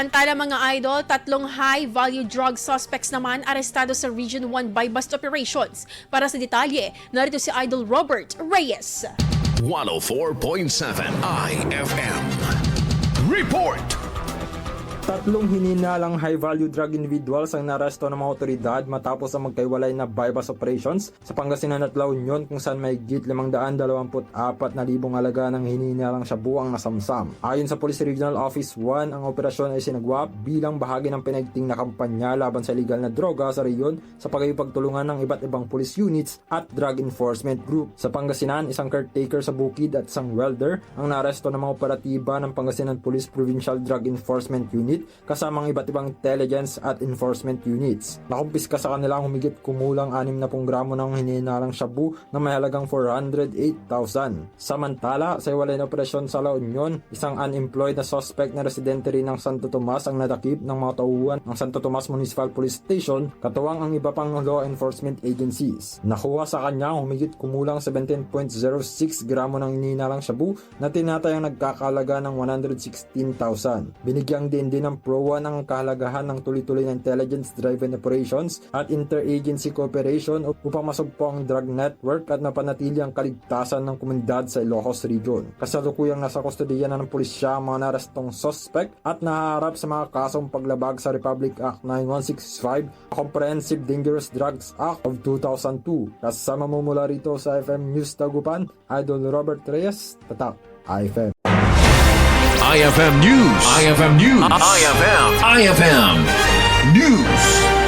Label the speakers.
Speaker 1: Antala mga idol, 3 high-value drug suspects naman arestado sa Region 1 by bust operations. Para sa detalye, narito si Idol Robert Reyes.
Speaker 2: 104.7 IFM. Report!
Speaker 3: 3 hininalang high-value drug individuals ang naresto ng mga otoridad matapos ang magkaiwalay na bypass operations sa Pangasinan at La Union kung saan may higit 524,000 halaga ng hininalang shabu ang nasamsam. Ayon sa Police Regional Office 1, ang operasyon ay sinagwa bilang bahagi ng pinaigting na kampanya laban sa illegal na droga sa reyon sa pagkikipagtulungan ng iba't ibang police units at drug enforcement group. Sa Pangasinan, isang caretaker sa bukid at isang welder ang naresto ng mga operatiba ng Pangasinan Police Provincial Drug Enforcement Unit kasama ang iba't ibang intelligence at enforcement units. Nakumpiska sa kanila ang humigit kumulang 60 gramo ng hininalang shabu na may halagang 408,000. Samantala, sa iwalay na operasyon sa La Union, isang unemployed na suspect na residente rin ng Santo Tomas ang nadakip ng mga tauhan ng Santo Tomas Municipal Police Station katuwang ang iba pang law enforcement agencies. Nakuha sa kanya ang humigit kumulang 17.06 gramo ng hininalang shabu na tinatayang nagkakalaga ng 116,000. Binigyang din ng PROA ng kahalagahan ng tuloy-tuloy na intelligence-driven operations at interagency cooperation upang masugpo ang drug network at napanatili ang kaligtasan ng komunidad sa Ilocos Region. Kasalukuyang nasa kustodiya na ng pulisya ang mga narestong suspect at nahaharap sa mga kasong paglabag sa Republic Act 9165, Comprehensive Dangerous Drugs Act of 2002. Kasama mo mula rito sa FM News Tagupan, Idol Robert Reyes, Tatak, IFM.
Speaker 2: IFM News. IFM News. IFM News.